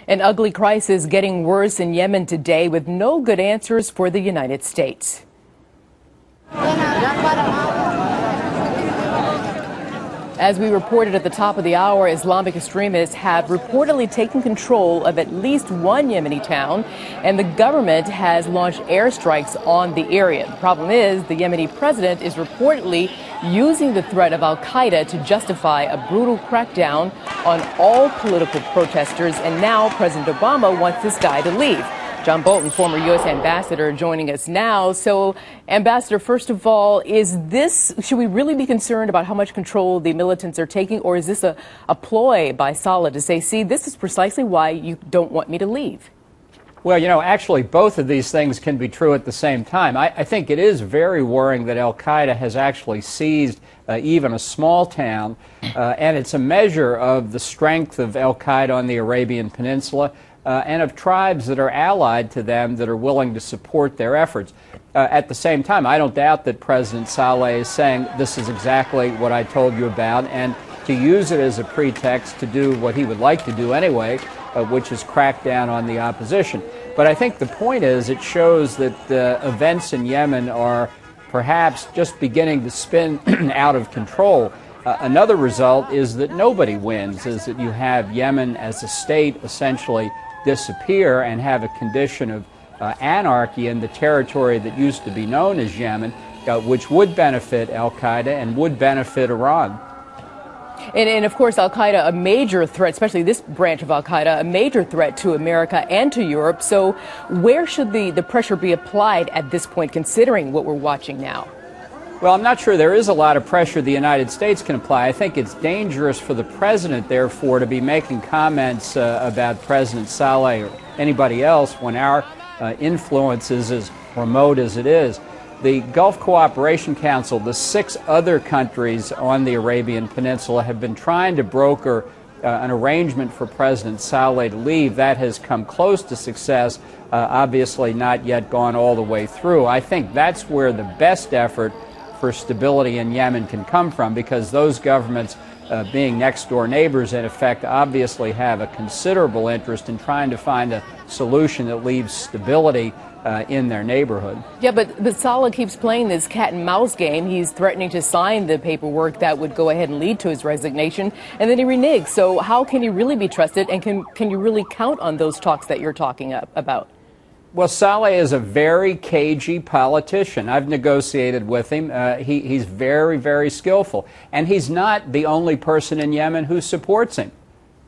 An ugly crisis getting worse in Yemen today with no good answers for the United States. As we reported at the top of the hour, Islamic extremists have reportedly taken control of at least one Yemeni town, and the government has launched airstrikes on the area. The problem is the Yemeni president is reportedly using the threat of Al Qaeda to justify a brutal crackdown on all political protesters, and now President Obama wants this guy to leave. John Bolton, former U.S. ambassador, joining us now. So, Ambassador, first of all, should we really be concerned about how much control the militants are taking, or is this a ploy by Saleh to say, see, this is precisely why you don't want me to leave? Well, actually, both of these things can be true at the same time. I think it is very worrying that Al Qaeda has actually seized even a small town, and it's a measure of the strength of Al Qaeda on the Arabian Peninsula. And of tribes that are allied to them that are willing to support their efforts. At the same time, I don't doubt that President Saleh is saying this is exactly what I told you about, and to use it as a pretext to do what he would like to do anyway, which is crack down on the opposition. But I think the point is it shows that events in Yemen are perhaps just beginning to spin out of control. Another result is that nobody wins, is that you have Yemen as a state essentially disappear and have a condition of anarchy in the territory that used to be known as Yemen, which would benefit Al Qaeda and would benefit Iran. And of course, Al Qaeda, a major threat, especially this branch of Al Qaeda, a major threat to America and to Europe. So where should the pressure be applied at this point, considering what we're watching now? Well, I'm not sure there is a lot of pressure the United States can apply. I think it's dangerous for the president, therefore, to be making comments about President Saleh or anybody else when our influence is as remote as it is. The Gulf Cooperation Council, the 6 other countries on the Arabian Peninsula, have been trying to broker an arrangement for President Saleh to leave. That has come close to success, obviously not yet gone all the way through. I think that's where the best effort for stability in Yemen can come from, because those governments, being next-door neighbors in effect, obviously have a considerable interest in trying to find a solution that leaves stability in their neighborhood. Yeah, but Saleh keeps playing this cat-and-mouse game. He's threatening to sign the paperwork that would go ahead and lead to his resignation, and then he reneges. So how can he really be trusted, and can you really count on those talks that you're talking about? Well, Saleh is a very cagey politician. I've negotiated with him. He's very, very skillful. And he's not the only person in Yemen who supports him.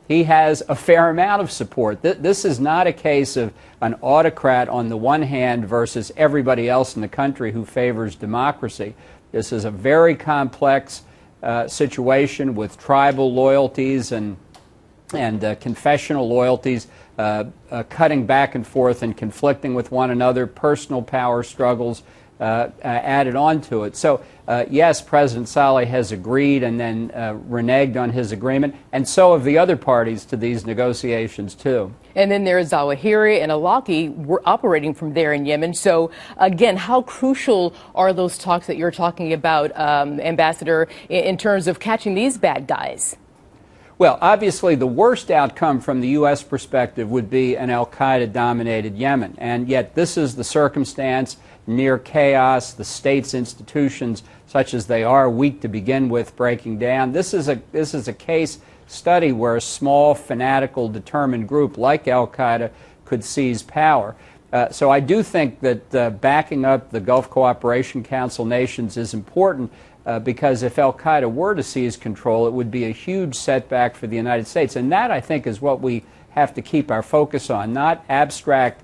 He has a fair amount of support. This is not a case of an autocrat on the one hand versus everybody else in the country who favors democracy. This is a very complex situation with tribal loyalties and confessional loyalties cutting back and forth and conflicting with one another, personal power struggles added on to it. So, yes, President Saleh has agreed and then reneged on his agreement, and so have the other parties to these negotiations, too. And then there is Zawahiri and Awlaki. We're operating from there in Yemen. So, again, how crucial are those talks that you're talking about, Ambassador, in terms of catching these bad guys? Well, obviously, the worst outcome from the U.S. perspective would be an Al Qaeda-dominated Yemen. And yet this is the circumstance, near chaos, the state's institutions, such as they are, weak to begin with, breaking down. This is a case study where a small, fanatical, determined group like Al Qaeda could seize power. So I do think that backing up the Gulf Cooperation Council nations is important. Because if Al Qaeda were to seize control, it would be a huge setback for the United States. And that, I think, is what we have to keep our focus on, not abstract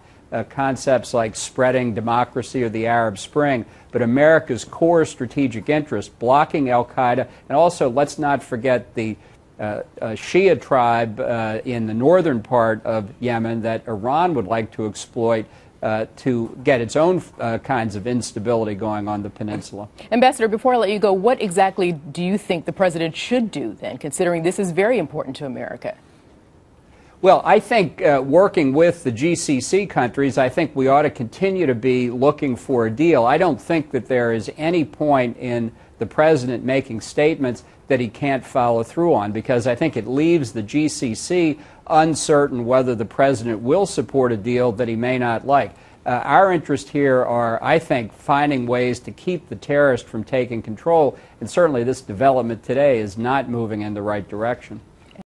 concepts like spreading democracy or the Arab Spring, but America's core strategic interest, blocking Al Qaeda. And also, let's not forget the Shia tribe in the northern part of Yemen that Iran would like to exploit to get its own kinds of instability going on the peninsula. Ambassador, before I let you go, what exactly do you think the president should do then, considering this is very important to America? Well, I think working with the GCC countries, I think we ought to continue to be looking for a deal. I don't think that there is any point in the president making statements that he can't follow through on, because I think it leaves the GCC uncertain whether the president will support a deal that he may not like. Our interests here are, I think, finding ways to keep the terrorists from taking control, and certainly this development today is not moving in the right direction.